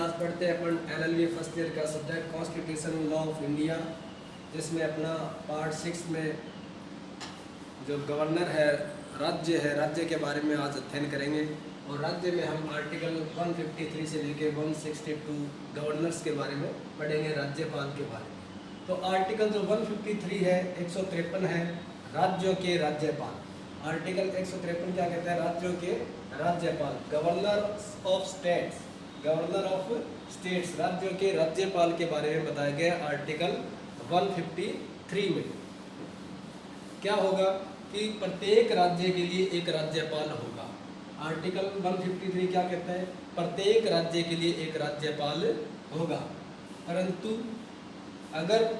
आज पढ़ते हैं अपन LLB फर्स्ट ईयर का subject constitution law of India, जिसमें अपना पार्ट 6 में जो गवर्नर है, राज्य के बारे में आज अध्ययन करेंगे। और राज्य में हम आर्टिकल 153 से लेकर 162 गवर्नर्स के बारे में पढ़ेंगे, राज्यपाल के बारे में। तो आर्टिकल जो 153 है, 153 है राज्यों के राज्यपाल। आर्टिकल 153 क्या कहता है? राज्यों के राज्यपाल, गवर्नर ऑफ स्टेट्स, राज्यों के राज्यपाल के बारे में बताया गया आर्टिकल 153 में। क्या होगा कि प्रत्येक राज्य के लिए एक राज्यपाल होगा। आर्टिकल 153 क्या कहता है? प्रत्येक राज्य के लिए एक राज्यपाल होगा, परंतु अगर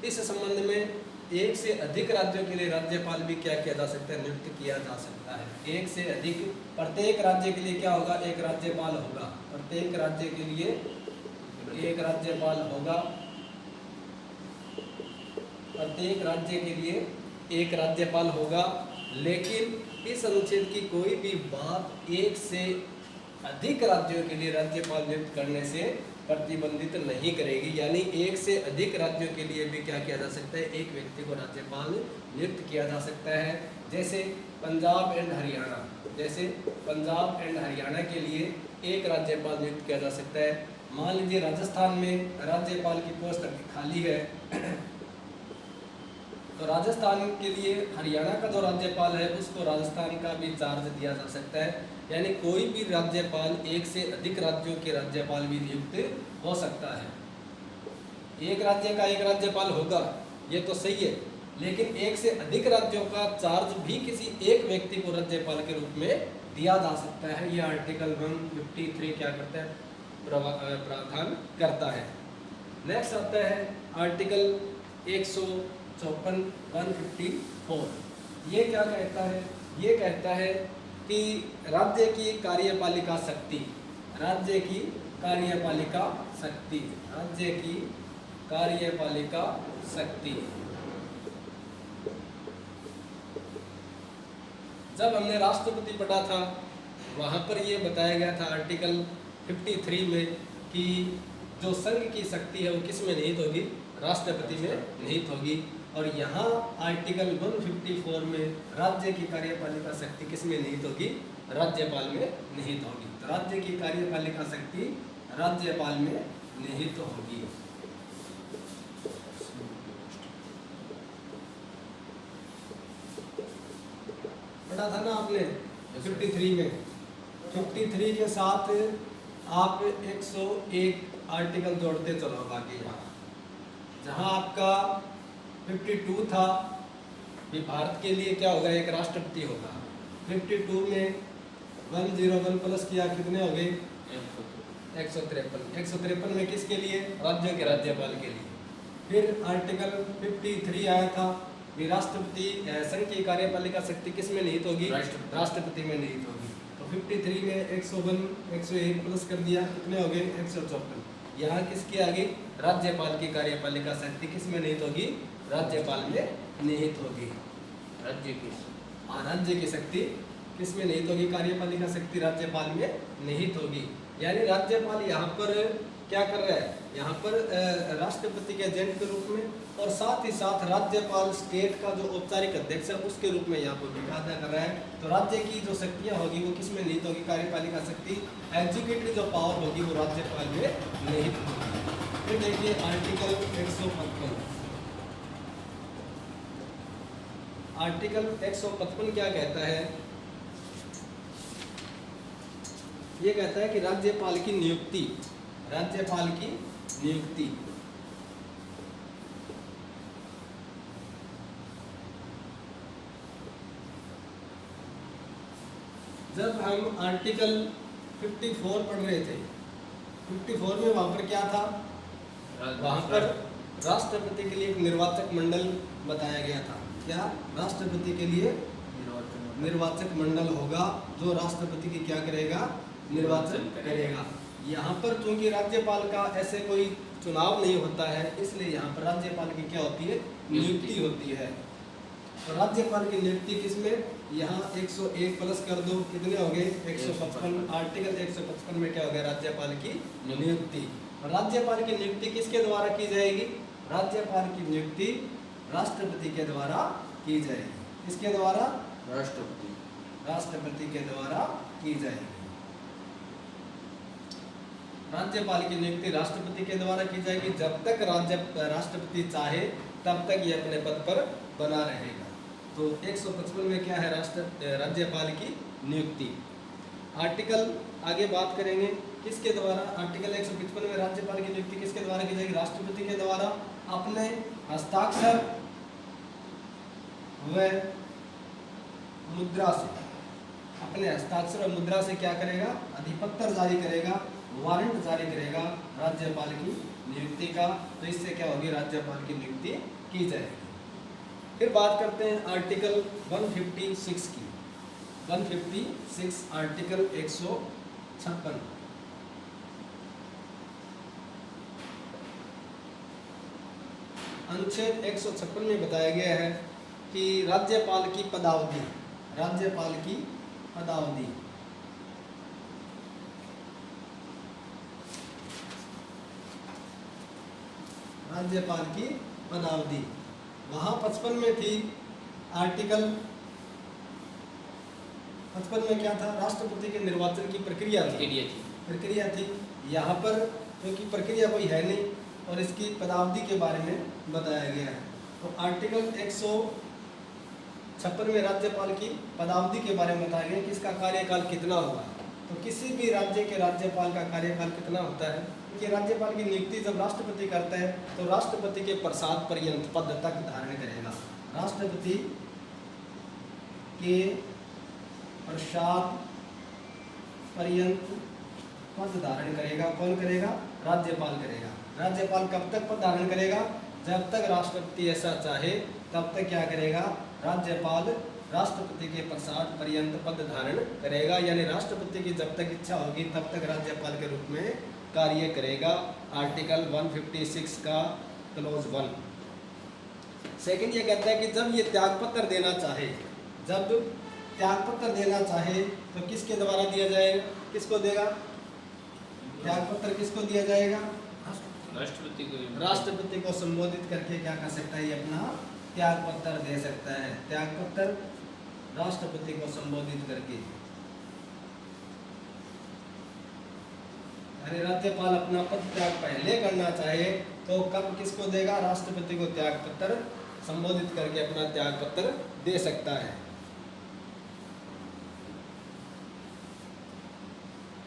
इस संबंध में एक से अधिक राज्यों के लिए राज्यपाल भी क्या किया जा सकता है? नियुक्त किया जा सकता है। एक से अधिक, प्रत्येक राज्य के लिए क्या होगा? एक राज्यपाल होगा। प्रत्येक राज्य के लिए एक राज्यपाल होगा। प्रत्येक राज्य के लिए एक राज्यपाल होगा, लेकिन इस अनुच्छेद की कोई भी बात एक से अधिक राज्यों के लिए राज्यपाल नियुक्त करने से प्रतिबंधित नहीं करेगी। यानी एक से अधिक राज्यों के लिए भी क्या किया जा सकता है? एक व्यक्ति को राज्यपाल नियुक्त किया जा सकता है। जैसे पंजाब एंड हरियाणा के लिए एक राज्यपाल नियुक्त किया जा सकता है। मान लीजिए राजस्थान में राज्यपाल की पोस्ट खाली है, तो राजस्थान के लिए हरियाणा का जो राज्यपाल है उसको राजस्थान का भी चार्ज दिया जा सकता है। यानी कोई भी राज्यपाल, एक से अधिक राज्यों के राज्यपाल भी नियुक्त हो सकता है। एक राज्य का एक राज्यपाल होगा, ये तो सही है, लेकिन एक से अधिक राज्यों का चार्ज भी किसी एक व्यक्ति को राज्यपाल के रूप में दिया जा सकता है। यह आर्टिकल 153 क्या करता है? प्रावधान करता है। नेक्स्ट आता है आर्टिकल 154। ये क्या कहता है? ये कहता है कि राज्य की कार्यपालिका शक्ति, जब हमने राष्ट्रपति पढ़ा था वहाँ पर ये बताया गया था आर्टिकल 53 में कि जो संघ की शक्ति है वो किस में निहित होगी? राष्ट्रपति में निहित होगी। और यहाँ आर्टिकल 154 में राज्य की कार्यपालिका शक्ति किस में निहित होगी? राज्यपाल में निहित होगी। तो राज्य की कार्यपालिका शक्ति राज्यपाल में निहित होगी। पढ़ा था ना आपने 53 में। 53 के साथ आप 101 आर्टिकल जोड़ते चलो बाकी। जहाँ आपका 52 था कि भारत के लिए क्या होगा? एक राष्ट्रपति होगा। 52 में 101 प्लस किया, कितने हो गए? 153। 153 में किसके लिए? राज्यों के राज्यपाल के लिए। फिर आर्टिकल 53 आया था कि राष्ट्रपति, संघ की कार्यपालिका शक्ति किस में निहित होगी? राष्ट्रपति में निहित होगी। तो 53 में 101 101 प्लस कर दिया, कितने हो गए? 154। यहाँ किसकी आ गई? राज्यपाल की कार्यपालिका शक्ति किस में निहित होगी? राज्यपाल में निहित होगी। राज्य की शक्ति किस में निहित होगी? कार्यपालिका शक्ति राज्यपाल में निहित होगी। यानी राज्यपाल यहाँ पर क्या कर रहा है? यहाँ पर राष्ट्रपति के एजेंट के रूप में, और साथ ही साथ राज्यपाल स्टेट का जो औपचारिक अध्यक्ष है उसके रूप में यहाँ पर भूमिका अदा कर रहा है। तो राज्य की जो शक्तियाँ होगी वो किस में निहित होगी? कार्यपालिका शक्ति, एग्जीक्यूटिव जो पावर होगी वो राज्यपाल में निहित होगी। फिर देखिए आर्टिकल 155। आर्टिकल 155 क्या कहता है? ये कहता है कि राज्यपाल की नियुक्ति, जब हम आर्टिकल 54 पढ़ रहे थे, 54 में वहाँ पर क्या था? वहाँ पर राष्ट्रपति के लिए एक निर्वाचक मंडल बताया गया था। क्या? राष्ट्रपति के लिए निर्वाचक मंडल होगा जो राष्ट्रपति की क्या करेगा? निर्वाचन करेगा। यहाँ पर चूंकि राज्यपाल का ऐसे कोई चुनाव नहीं होता है, इसलिए यहाँ पर राज्यपाल की क्या होती है? नियुक्ति होती है। तो राज्यपाल की नियुक्ति किसमें? यहाँ 101 प्लस कर दो, कितने हो गए 155। आर्टिकल 155 में क्या हो गया, राज्यपाल की नियुक्ति। और राज्यपाल की नियुक्ति किसके द्वारा की जाएगी, राज्यपाल की नियुक्ति राष्ट्रपति के द्वारा की जाएगी। किसके द्वारा, राष्ट्रपति के द्वारा की जाएगी। राज्यपाल की नियुक्ति राष्ट्रपति के द्वारा की जाएगी। जब तक राष्ट्रपति चाहे तब तक ये अपने पद पर बना रहेगा। तो 155 में क्या है, राज्यपाल की नियुक्ति। आर्टिकल आगे बात करेंगे किसके द्वारा, आर्टिकल 155 में राज्यपाल की नियुक्ति किसके द्वारा की जाएगी, राष्ट्रपति के द्वारा अपने हस्ताक्षर व मुद्रा से, अपने हस्ताक्षर और मुद्रा से क्या करेगा, अधिपत्र जारी करेगा, वारंट जारी करेगा राज्यपाल की नियुक्ति का। तो इससे क्या होगी, राज्यपाल की नियुक्ति की जाएगी। फिर बात करते हैं आर्टिकल 156 की। 156 आर्टिकल 156 अनुच्छेद 156 में बताया गया है कि राज्यपाल की पदावधि, राज्यपाल की पदावधि राज्यपाल की पदावधि वहाँ 55 में थी। आर्टिकल 55 में क्या था, राष्ट्रपति के निर्वाचन की प्रक्रिया थी। यहाँ पर क्योंकि प्रक्रिया कोई है नहीं और इसकी पदावधि के बारे में बताया गया है। तो आर्टिकल 156 में राज्यपाल की पदावधि के बारे में बताया गया कि इसका कार्यकाल कितना होगा। तो किसी भी राज्य के राज्यपाल का कार्यकाल कितना होता है, कि राज्यपाल की नियुक्ति जब राष्ट्रपति करता है तो राष्ट्रपति के प्रसाद पर्यंत पद तक धारण करेगा। राष्ट्रपति के प्रसाद पर्यंत पद धारण करेगा। कौन करेगा, राज्यपाल करेगा। राज्यपाल कब तक पद धारण करेगा, जब तक राष्ट्रपति ऐसा चाहे तब तक क्या करेगा, राज्यपाल राष्ट्रपति के प्रसाद पर्यंत पद धारण करेगा। यानी राष्ट्रपति की जब तक इच्छा होगी तब तक राज्यपाल के रूप में कार्य करेगा। आर्टिकल 156 का क्लोज 1। सेकंड ये कहता है कि जब ये त्यागपत्र देना चाहे, जब त्यागपत्र देना चाहे तो किसके द्वारा दिया जाएगा, किसको देगा, त्यागपत्र किसको दिया जाएगा, राष्ट्रपति को संबोधित करके क्या कर सकता है, ये अपना त्यागपत्र दे सकता है। त्यागपत्र राष्ट्रपति को संबोधित करके। अरे राज्यपाल अपना पद त्याग पहले करना चाहे तो कब किसको देगा, राष्ट्रपति को त्यागपत्र संबोधित करके अपना त्यागपत्र दे सकता है।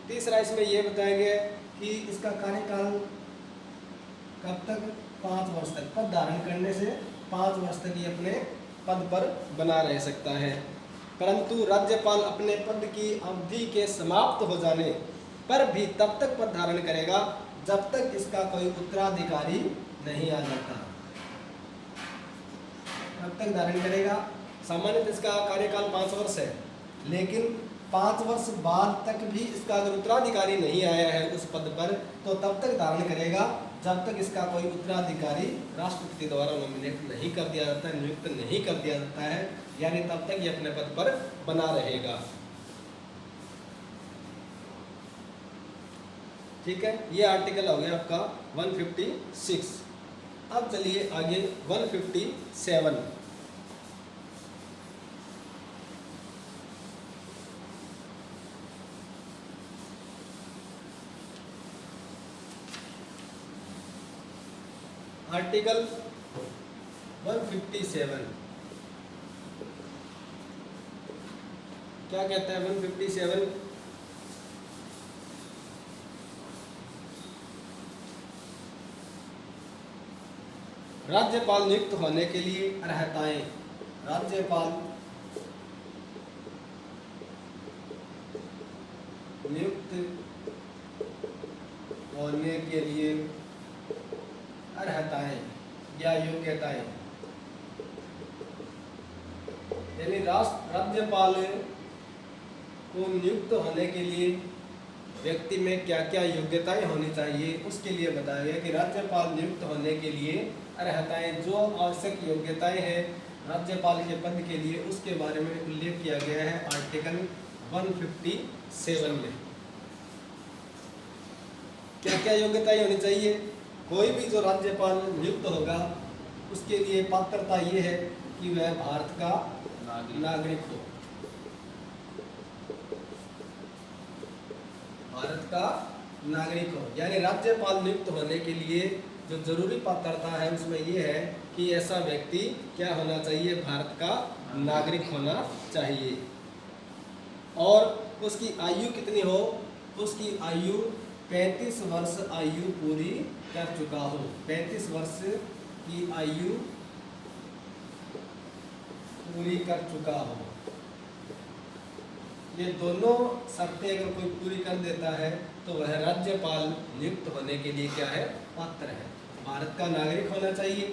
तीसरा इसमें यह बताया गया कि इसका कार्यकाल कब तक, 5 वर्ष तक। पद धारण करने से 5 वर्ष तक ये अपने पद पर बना रह सकता है। परंतु राज्यपाल अपने पद की अवधि के समाप्त हो जाने पर भी तब तक पद धारण करेगा जब तक इसका कोई उत्तराधिकारी नहीं आ जाता। तब तक धारण करेगा। सामान्यतः इसका कार्यकाल 5 वर्ष है, लेकिन 5 वर्ष बाद तक भी इसका अगर उत्तराधिकारी नहीं आया है उस पद पर तो तब तक धारण करेगा जब तक इसका कोई उत्तराधिकारी राष्ट्रपति द्वारा नॉमिनेट नहीं कर दिया जाता है, नियुक्त नहीं कर दिया जाता है। यानी तब तक ये अपने पद पर बना रहेगा। ठीक है, ये आर्टिकल हो गया आपका 156। अब चलिए आगे 157। आर्टिकल 157 क्या कहता है, 157 राज्यपाल नियुक्त होने के लिए अर्हताएं। राज्यपाल नियुक्त होने के लिए अर्हताएं या योग्यताएं, यानी राज्यपाल को नियुक्त होने के लिए व्यक्ति में क्या क्या योग्यताएं होनी चाहिए उसके लिए बताया गया कि राज्यपाल नियुक्त होने के लिए अर्हताएं, जो आवश्यक योग्यताएं हैं राज्यपाल के पद के लिए, उसके बारे में उल्लेख किया गया है आर्टिकल 157 में। क्या क्या योग्यताएं होनी चाहिए? कोई भी जो राज्यपाल नियुक्त होगा उसके लिए पात्रता ये है कि वह भारत का नागरिक हो, भारत का नागरिक हो। यानी राज्यपाल नियुक्त होने के लिए जो जरूरी पात्रता है उसमें यह है कि ऐसा व्यक्ति क्या होना चाहिए? भारत का नागरिक होना चाहिए। और उसकी आयु कितनी हो? उसकी आयु 35 वर्ष आयु पूरी कर चुका हो। 35 वर्ष की आयु पूरी कर चुका हो। ये दोनों शर्तें अगर कोई पूरी कर देता है तो वह राज्यपाल नियुक्त होने के लिए क्या है? पात्र है। भारत का नागरिक होना चाहिए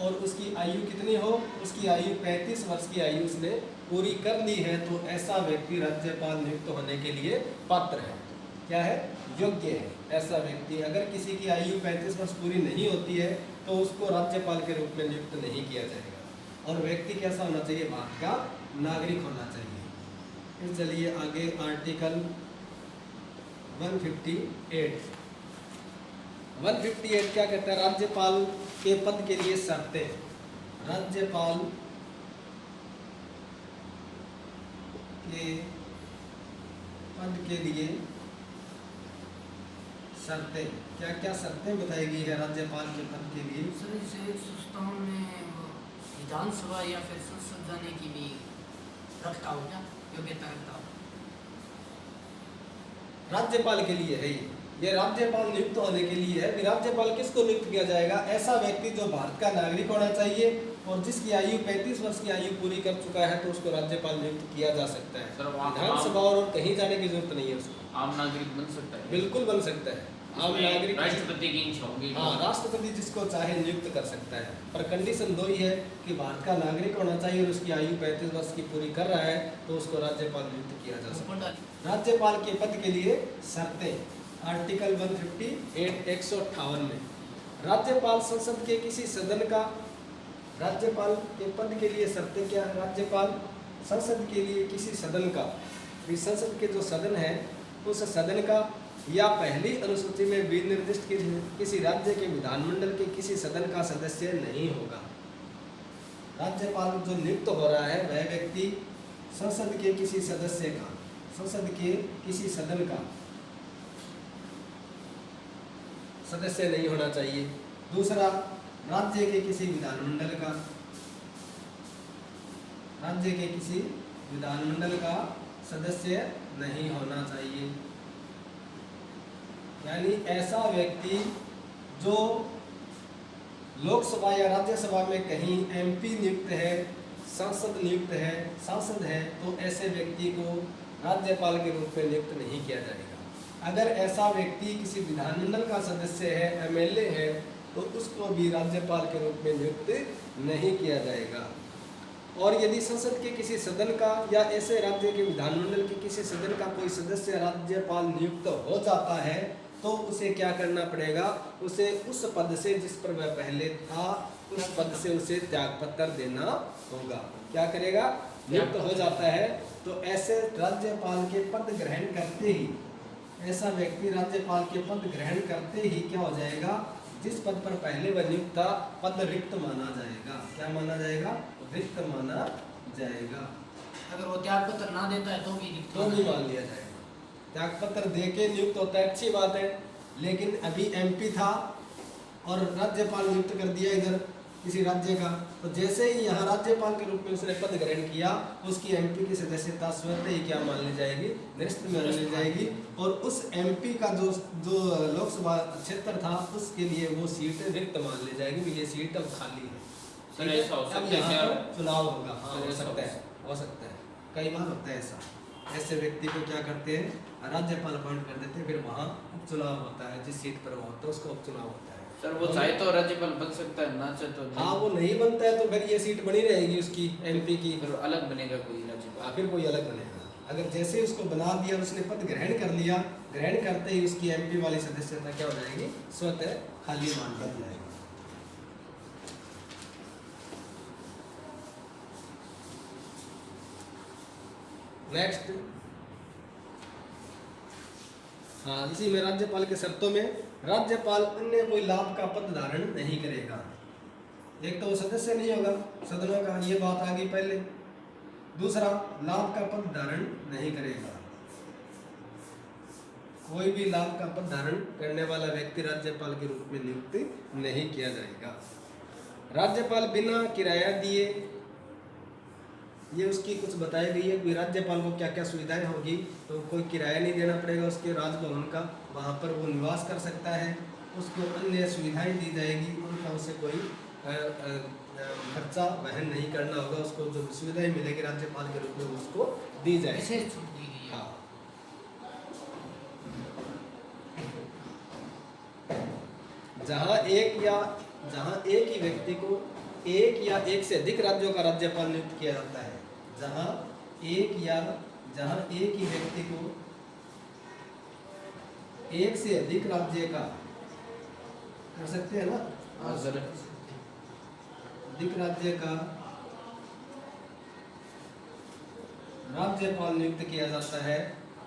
और उसकी आयु कितनी हो? उसकी आयु 35 वर्ष की आयु उसने पूरी कर ली है, तो ऐसा व्यक्ति राज्यपाल नियुक्त होने के लिए पात्र है। क्या है? योग्य है। ऐसा व्यक्ति, अगर किसी की आयु 35 वर्ष पूरी नहीं होती है तो उसको राज्यपाल के रूप में नियुक्त नहीं किया जाएगा। और व्यक्ति कैसा होना चाहिए? भारत का नागरिक होना चाहिए। फिर चलिए आगे आर्टिकल 158। 158 क्या कहता है? राज्यपाल के पद के लिए शर्तें। राज्यपाल के पद के लिए शर्तें, क्या क्या शर्तें बताई गई है राज्यपाल के पद के लिए? सर जैसे संस्थाओं में विधानसभा या फिर संसद जाने की भी रखता हो, क्या योग्यता रखता हो? राज्यपाल के लिए है ये राज्यपाल नियुक्त होने के लिए है। राज्यपाल किसको नियुक्त किया जाएगा? ऐसा व्यक्ति जो भारत का नागरिक होना चाहिए और जिसकी आयु 35 वर्ष की आयु पूरी कर चुका है, तो उसको राज्यपाल नियुक्त किया जा सकता है। विधानसभा और कहीं जाने की जरूरत नहीं है उसको। आम नागरिक बन सकता है? बिल्कुल बन सकता है। आम नागरिक राष्ट्रपति की इच्छा होगी। हाँ, राष्ट्रपति जिसको चाहे नियुक्त कर सकता है, पर कंडीशन दो ही है कि भारत का नागरिक होना चाहिए और उसकी आयु 35 वर्ष की पूरी कर रहा है, तो उसको राज्यपाल नियुक्त किया जा सकता है। राज्यपाल के पद के लिए शर्तें आर्टिकल 158 158 में। राज्यपाल संसद के किसी सदन का, राज्यपाल के पद के लिए शर्तें क्या है? राज्यपाल संसद के लिए किसी सदन का, संसद के जो सदन है उस सदन का या पहली अनुसूची में विनिर्दिष्ट किसी राज्य के विधानमंडल के किसी सदन का सदस्य नहीं होगा। राज्यपाल जो नियुक्त हो रहा है वह व्यक्ति संसद के किसी सदस्य का, संसद के किसी सदन का सदस्य नहीं होना चाहिए। दूसरा, राज्य के किसी विधानमंडल का, राज्य के किसी विधानमंडल का सदस्य नहीं होना चाहिए। यानी ऐसा व्यक्ति जो लोकसभा या राज्यसभा में कहीं एमपी नियुक्त है, सांसद नियुक्त है, सांसद है, तो ऐसे व्यक्ति को राज्यपाल के रूप में नियुक्त नहीं किया जाएगा। अगर ऐसा व्यक्ति किसी विधानमंडल का सदस्य है, एमएलए है, तो उसको भी राज्यपाल के रूप में नियुक्त नहीं किया जाएगा। और यदि संसद के किसी सदन का या ऐसे राज्य के विधानमंडल के किसी सदन का कोई सदस्य राज्यपाल नियुक्त हो जाता है, तो उसे क्या करना पड़ेगा? उसे उस पद से जिस पर वह पहले था, उस पद से उसे त्यागपत्र देना होगा। क्या करेगा? नियुक्त हो जाता है तो ऐसे राज्यपाल के पद ग्रहण करते ही, ऐसा व्यक्ति राज्यपाल के पद ग्रहण करते ही क्या हो जाएगा? जिस पद पर पहले वह नियुक्त था, पद रिक्त माना जाएगा। क्या माना जाएगा? रिक्त माना जाएगा। अगर वो त्यागपत्र ना देता है तो भी रिक्त मान लिया जाएगा। त्यागपत्र देके नियुक्त होता है, अच्छी बात है, लेकिन अभी एमपी था और राज्यपाल नियुक्त कर दिया इधर किसी राज्य का, तो जैसे ही यहाँ राज्यपाल के रूप में उसने पद ग्रहण किया, उसकी एमपी की सदस्यता स्वतः ही क्या मान ली जाएगी? निरस्त मान ली जाएगी। और उस एमपी का जो लोकसभा क्षेत्र था उसके लिए वो सीट रिक्त मान ली जाएगी। ये सीट अब खाली है, सर ऐसा हो सकता है? चुनाव होगा। हाँ, हो सकता है, हो सकता है, कई बार होता है ऐसा। ऐसे व्यक्ति को क्या करते हैं? राज्यपाल अपॉइंट कर देते हैं, फिर वहाँ उपचुनाव होता है, जिस सीट पर वो होता है उसको उपचुनाव होता है। सर वो चाहे तो राज्यपाल बन सकता है, ना चाहे तो नहीं। हाँ, वो नहीं बनता है तो फिर ये सीट बनी रहेगी उसकी एमपी की, फिर अलग बनेगा कोई राज्यपाल, फिर कोई अलग बनेगा। अगर जैसे उसको बना दिया, उसने पद ग्रहण कर लिया, ग्रहण करते ही उसकी एमपी वाली सदस्यता क्या हो जाएगी? स्वतः खाली मान ली जाएगी। नेक्स्ट, हाँ, इसी में राज्यपाल के शर्तों में राज्यपाल अन्य कोई लाभ का पद धारण नहीं करेगा। एक तो वो सदस्य नहीं होगा सदनों का, ये बात आ गई पहले। दूसरा, लाभ का पद धारण नहीं करेगा। कोई भी लाभ का पद धारण करने वाला व्यक्ति राज्यपाल के रूप में नियुक्त नहीं किया जाएगा। राज्यपाल बिना किराया दिए, ये उसकी कुछ बताई गई है कि राज्यपाल को क्या क्या सुविधाएं होगी। तो कोई किराया नहीं देना पड़ेगा उसके राजभवन का, वहाँ पर वो निवास कर सकता है, उसको अन्य सुविधाएं दी जाएगी, उनका उसे कोई खर्चा वहन नहीं करना होगा। उसको जो सुविधाएं मिलेगी राज्यपाल के रूप में उसको दी जाएगी, विशेष छूट दी गई है। हाँ। जहाँ एक ही व्यक्ति को एक या एक से अधिक राज्यों का राज्यपाल नियुक्त किया जाता है, जहाँ एक ही व्यक्ति को एक से अधिक राज्य का कर सकते हैं ना, अधिक राज्य का राज्यपाल नियुक्त किया जाता है,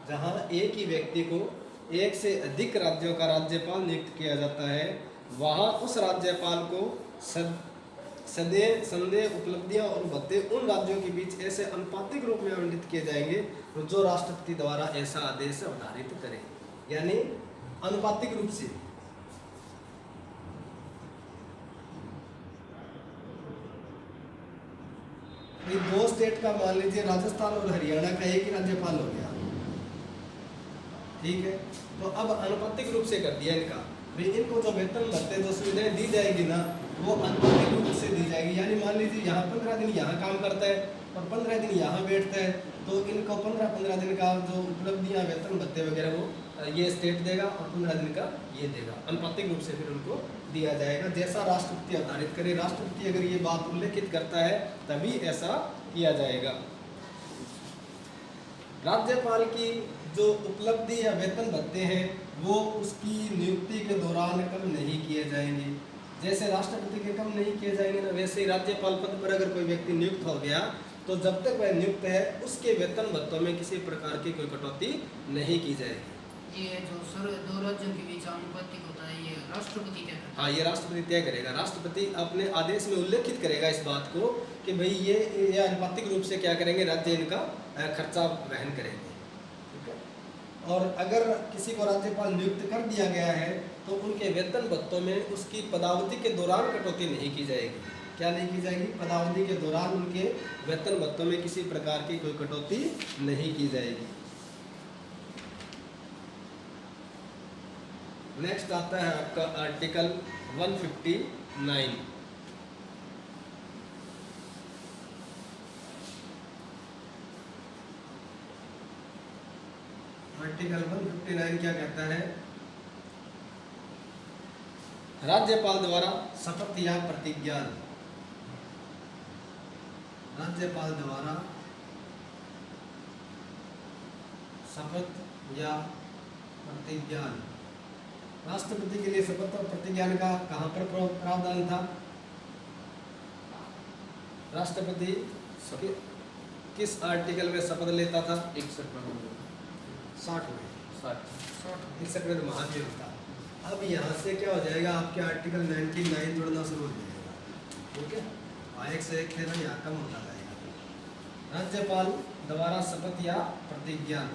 जहाँ एक ही व्यक्ति को एक से अधिक राज्यों का राज्यपाल नियुक्त किया जाता है, वहाँ उस राज्यपाल को संदेह उपलब्धियां और भत्ते उन राज्यों के बीच ऐसे अनुपातिक रूप में आवंटित किए जाएंगे जो राष्ट्रपति द्वारा ऐसा आदेश अवधारित करे, यानी अनुपातिक रूप से। दो स्टेट का मान लीजिए राजस्थान और हरियाणा का एक ही राज्यपाल हो गया, ठीक है, तो अब अनुपातिक रूप से कर दिया इनका, इनको जो वेतन भत्ते जो सुविधाएं दी जाएगी ना वो अनुपातिक रूप से दी जाएगी। यानी मान लीजिए यहाँ 15 दिन यहाँ काम करता है और 15 दिन यहाँ बैठता है, तो इनको 15 दिन का जो उपलब्धियाँ वेतन भत्ते वगैरह वो ये स्टेट देगा और 15 दिन का ये देगा, अनुपातिक रूप से फिर उनको दिया जाएगा, जैसा राष्ट्रपति अवधारित करे। राष्ट्रपति अगर ये बात उल्लेखित करता है तभी ऐसा किया जाएगा। राज्यपाल की जो उपलब्धि या वेतन भत्ते हैं वो उसकी नियुक्ति के दौरान कम नहीं किए जाएंगे। जैसे राष्ट्रपति के कम नहीं किए जाएंगे ना, वैसे ही राज्यपाल पद पर अगर कोई व्यक्ति नियुक्त हो गया तो जब तक वह नियुक्त है उसके वेतन भत्तों में किसी प्रकार की कोई कटौती नहीं की जाएगी। ये जो दो राज्यों के बीच अनुपातिक होता है ये राष्ट्रपति तय करता है। हाँ, ये राष्ट्रपति तय करेगा। राष्ट्रपति अपने आदेश में उल्लेखित करेगा इस बात को कि भाई ये अनुपातिक रूप से क्या करेंगे, राज्य इनका खर्चा वहन करेंगे। और अगर किसी को राज्यपाल नियुक्त कर दिया गया है तो उनके वेतन भत्तों में उसकी पदावधि के दौरान कटौती नहीं की जाएगी। क्या नहीं की जाएगी? पदावधि के दौरान उनके वेतन भत्तों में किसी प्रकार की कोई कटौती नहीं की जाएगी। नेक्स्ट आता है आपका आर्टिकल 159। आर्टिकल 159 क्या कहता है? राज्यपाल द्वारा शपथ या प्रतिज्ञान, राज्यपाल द्वारा शपथ या प्रतिज्ञान। राष्ट्रपति के लिए शपथ और प्रतिज्ञान का कहाँ पर प्रावधान था? राष्ट्रपति किस आर्टिकल में शपथ लेता था? 60 में महाभियोग था। अब यहाँ से क्या हो जाएगा, आपके आर्टिकल 99 जुड़ना शुरू हो जाएगा। ठीक है, एक से एक लेना यहाँ कम होता जाएगा। राज्यपाल द्वारा शपथ या प्रतिज्ञान।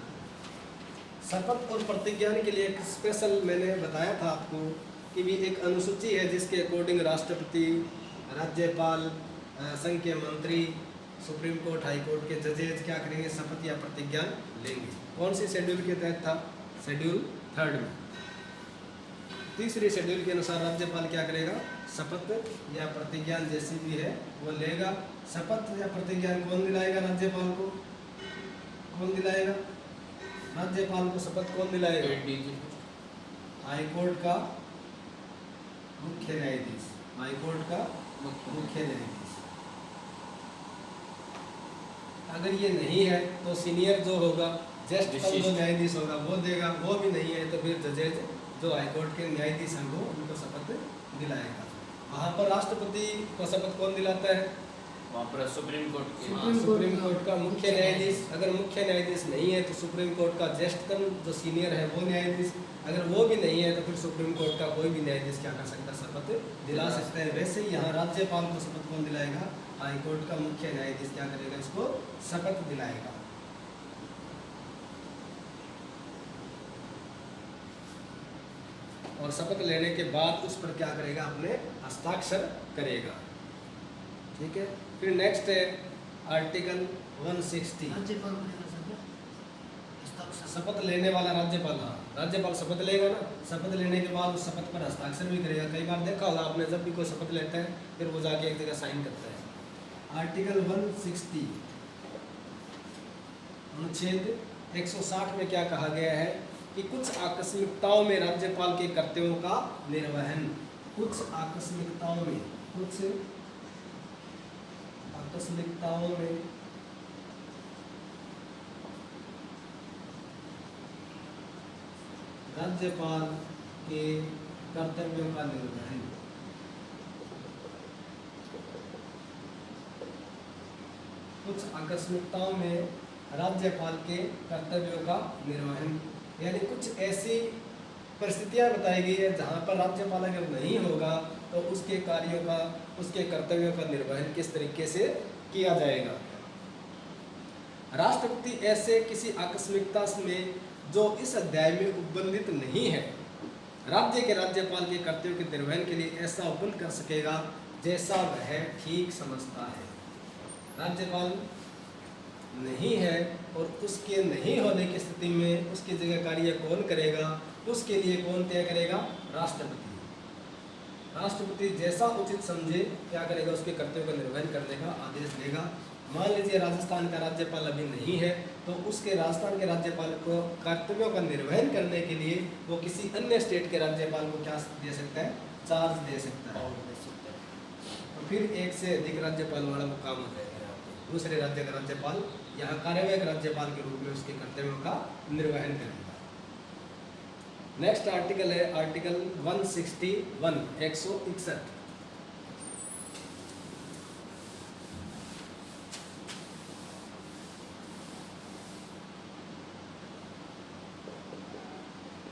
शपथ और प्रतिज्ञान के लिए एक स्पेशल मैंने बताया था आपको कि भी एक अनुसूची है जिसके अकॉर्डिंग राष्ट्रपति, राज्यपाल, संघ के मंत्री, सुप्रीम कोर्ट, हाई कोर्ट के जजेज क्या करेंगे, शपथ या प्रतिज्ञान लेंगे। कौन सी शेड्यूल के तहत था? शेड्यूल 3 में। तीसरी शेड्यूल के अनुसार राज्यपाल क्या करेगा? शपथ या प्रतिज्ञान जैसी भी है वो लेगा। शपथ या प्रतिज्ञान कौन दिलाएगा राज्यपाल को? कौन दिलाएगा राज्यपाल को शपथ? कौन दिलाएगा? हाई कोर्ट का मुख्य न्यायाधीश, हाई कोर्ट का मुख्य न्यायाधीश। अगर ये नहीं है तो सीनियर जो होगा, जस्ट जो न्यायाधीश होगा वो देगा। वो भी नहीं है तो फिर जजेज जो हाईकोर्ट के न्यायाधीश हैं वो उनको शपथ दिलाएगा। वहाँ पर राष्ट्रपति को शपथ कौन दिलाता है? वहाँ पर सुप्रीम कोर्ट के सुप्रीम कोर्ट का मुख्य न्यायाधीश, अगर मुख्य न्यायाधीश नहीं है तो सुप्रीम कोर्ट का ज्येष्ठतम जो सीनियर है वो न्यायाधीश, अगर वो भी नहीं है तो फिर सुप्रीम कोर्ट का कोई भी न्यायाधीश क्या कर सकता है, शपथ दिला सकता है। वैसे ही यहाँ राज्यपाल को शपथ कौन दिलाएगा, हाईकोर्ट का मुख्य न्यायाधीश क्या करेगा, इसको शपथ दिलाएगा। और शपथ लेने के बाद उस पर क्या करेगा, अपने हस्ताक्षर करेगा। ठीक है, फिर नेक्स्ट है आर्टिकल 160। राज्यपाल बनेगा सर, हस्ताक्षर। शपथ लेने वाला राज्यपाल, हाँ राज्यपाल शपथ लेगा ना, शपथ लेने के बाद उस शपथ पर हस्ताक्षर भी करेगा। कई बार देखा होगा आपने, जब भी कोई शपथ लेता है फिर वो जाके एक जगह साइन करता है। आर्टिकल 160 अनुच्छेद 160 में क्या कहा गया है कि कुछ आकस्मिकताओं में राज्यपाल के कर्तव्यों का निर्वहन, कुछ आकस्मिकताओं में राज्यपाल के कर्तव्यों का निर्वहन, कुछ आकस्मिकताओं में राज्यपाल के कर्तव्यों का निर्वहन, यानी कुछ ऐसी परिस्थितियां बताई गई है जहां पर राज्यपाल अगर नहीं होगा तो उसके कार्यों का, उसके कर्तव्यों का निर्वहन किस तरीके से किया जाएगा। राष्ट्रपति ऐसे किसी आकस्मिकता में जो इस अध्याय में उपबंधित नहीं है, राज्य के राज्यपाल के कर्तव्यों के निर्वहन के लिए ऐसा उपबंध कर सकेगा जैसा वह ठीक समझता है। राज्यपाल नहीं है और उसके नहीं होने की स्थिति में उसकी जगह कार्य कौन करेगा, उसके लिए कौन तय करेगा, राष्ट्रपति। राष्ट्रपति जैसा उचित समझे क्या करेगा, उसके कर्तव्यों का निर्वहन करने का आदेश देगा। मान लीजिए राजस्थान का राज्यपाल अभी नहीं है तो उसके राजस्थान के राज्यपाल को कर्तव्यों का निर्वहन करने के लिए वो किसी अन्य स्टेट के राज्यपाल को क्या दे सकता है, चार्ज दे सकता है। और फिर एक से अधिक राज्यपाल वाला वो काम हो जाएगा, दूसरे राज्य का राज्यपाल यहाँ कार्यवाहक राज्यपाल के रूप में उसके कर्तव्यों का निर्वहन करेगा। नेक्स्ट आर्टिकल है आर्टिकल 161 161।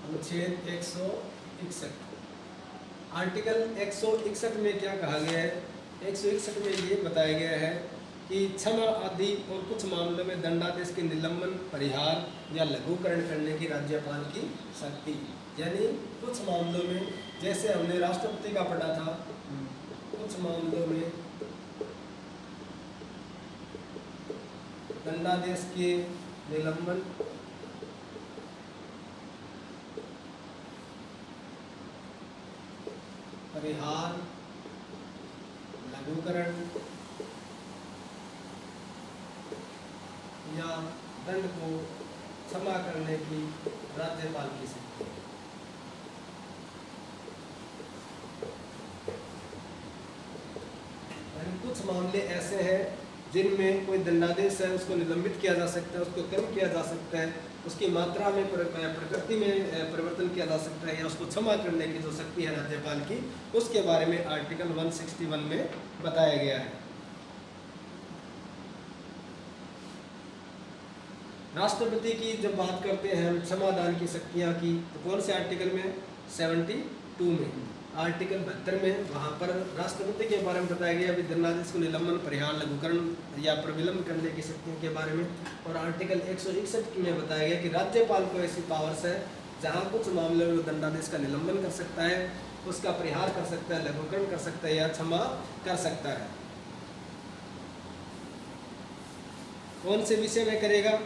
अनुच्छेद 161। आर्टिकल 161 में क्या कहा गया है, 161 में ये बताया गया है कि क्षमा आदि और कुछ मामलों में दंडादेश के निलंबन, परिहार या लघुकरण करने की राज्यपाल की शक्ति। यानी कुछ मामलों में, जैसे हमने राष्ट्रपति का पढ़ा था, कुछ मामलों में दंडादेश के निलंबन, परिहार, लघुकरण या दंड को क्षमा करने की राज्यपाल की शक्ति। यानी कुछ मामले ऐसे हैं जिनमें कोई दंडादेश है उसको निलंबित किया जा सकता है, उसको कम किया जा सकता है, उसकी मात्रा में प्रकृति में परिवर्तन किया जा सकता है, या उसको क्षमा करने की जो शक्ति है राज्यपाल की, उसके बारे में आर्टिकल 161 में बताया गया है। राष्ट्रपति की जब बात करते हैं हम क्षमादान की शक्तियाँ की, तो कौन से आर्टिकल में, 72 में, आर्टिकल 72 में, वहाँ पर राष्ट्रपति के बारे में बताया गया अभी दंडादेश को निलंबन, परिहार, लघुकरण या प्रविलंब करने की शक्तियों के बारे में। और आर्टिकल 161 में बताया गया कि राज्यपाल को ऐसी पावर्स है जहाँ कुछ मामलों में दंडादेश का निलंबन कर सकता है, उसका परिहार कर सकता है, लघुकरण कर सकता है या क्षमा कर सकता है। कौन से विषय में करेगा,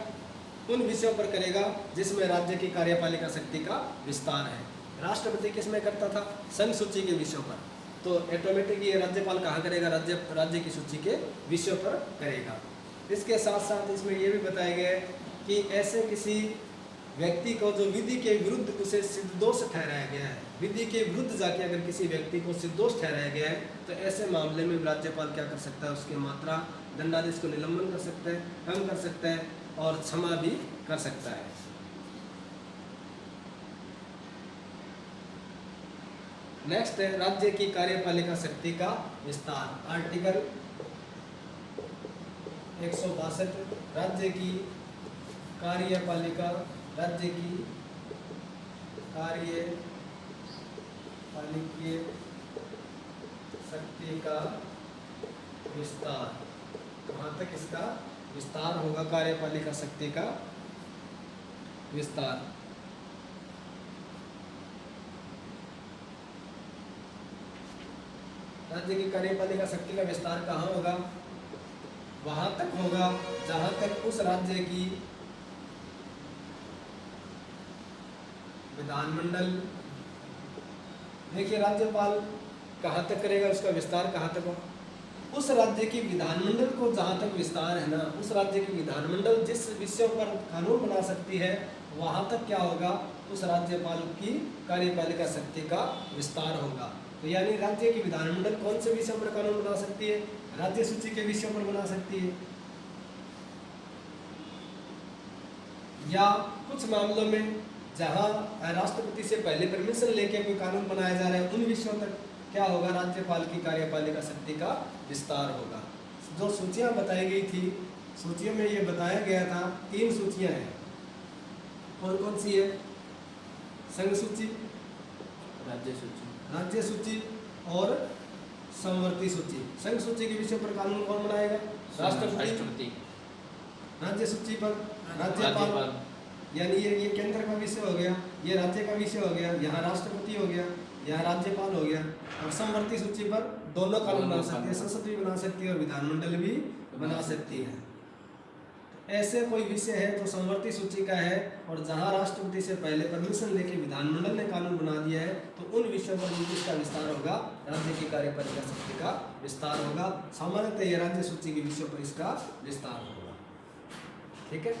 उन विषयों पर करेगा जिसमें राज्य की कार्यपालिका शक्ति का विस्तार है। राष्ट्रपति किस में करता था, संघ सूची के विषयों पर, तो ऑटोमेटिक ये राज्यपाल कहाँ करेगा, राज्य की सूची के विषयों पर करेगा। इसके साथ साथ इसमें ये भी बताया गया है कि ऐसे किसी व्यक्ति को जो विधि के विरुद्ध उसे सिद्ध दोष ठहराया गया है, विधि के विरुद्ध जाके अगर किसी व्यक्ति को सिद्ध दोष ठहराया गया है तो ऐसे मामले में राज्यपाल क्या कर सकता है, उसकी मात्रा दंडादेश को निलंबन कर सकता है, कम कर सकता है और क्षमा भी कर सकता है। नेक्स्ट है राज्य की कार्यपालिका शक्ति का विस्तार। आर्टिकल 162 राज्य की कार्यपालिका, राज्य की कार्यपालिकीय शक्ति का विस्तार, कहाँ तक इसका विस्तार होगा, कार्यपालिका शक्ति का विस्तार। राज्य की कार्यपालिका शक्ति का विस्तार कहाँ होगा, वहां तक होगा जहां तक उस राज्य की विधानमंडल, देखिए राज्यपाल कहाँ तक करेगा, उसका विस्तार कहाँ तक होगा, उस राज्य की विधानमंडल को जहाँ तक विस्तार है ना, उस राज्य की विधानमंडल जिस विषयों पर कानून बना सकती है वहाँ तक क्या होगा, उस राज्यपाल की कार्यपालिका शक्ति का विस्तार होगा। तो यानी राज्य की विधानमंडल कौन से विषयों पर कानून बना सकती है, राज्य सूची के विषयों पर बना सकती है, या कुछ मामलों में जहाँ राष्ट्रपति से पहले परमिशन लेके कोई कानून बनाया जा रहा है उन विषयों तक क्या होगा, राज्यपाल की कार्यपालिका शक्ति का विस्तार होगा। जो सूचियां बताई गई थी, सूचियों में ये बताया गया था 3 सूचियां हैं, कौन कौन सी है, संघ सूची, राज्य सूची और समवर्ती सूची। संघ सूची के विषय पर कानून कौन बनाएगा, राष्ट्रपति। राज्य सूची पर राज्यपाल, यानी ये केंद्र का विषय हो गया, ये राज्य का विषय हो गया, यहाँ राष्ट्रपति हो गया, यहाँ राज्यपाल हो गया। और समवर्ती सूची पर दोनों कानून बना सकती है, संसद भी बना सकती है और विधानमंडल भी बना सकती है। ऐसे कोई विषय है जो समवर्ती सूची का है और जहाँ राष्ट्रपति से पहले परमिशन लेके विधानमंडल ने कानून बना दिया है, तो उन विषयों पर इसका विस्तार होगा, राज्य की कार्यपालिका शक्ति का विस्तार होगा। सामान्यतः ये राज्य सूची के विषयों पर इसका विस्तार होगा। ठीक है,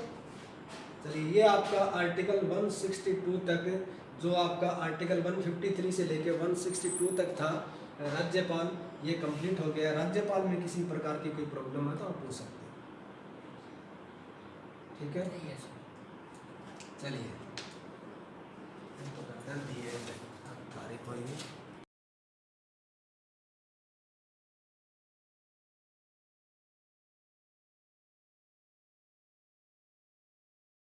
चलिए ये आपका आर्टिकल 162 तक, जो आपका आर्टिकल 153 से लेके 162 तक था राज्यपाल, ये कंप्लीट हो गया। राज्यपाल में किसी प्रकार की कोई प्रॉब्लम है तो आप पूछ सकते हैं। ठीक है, चलिए।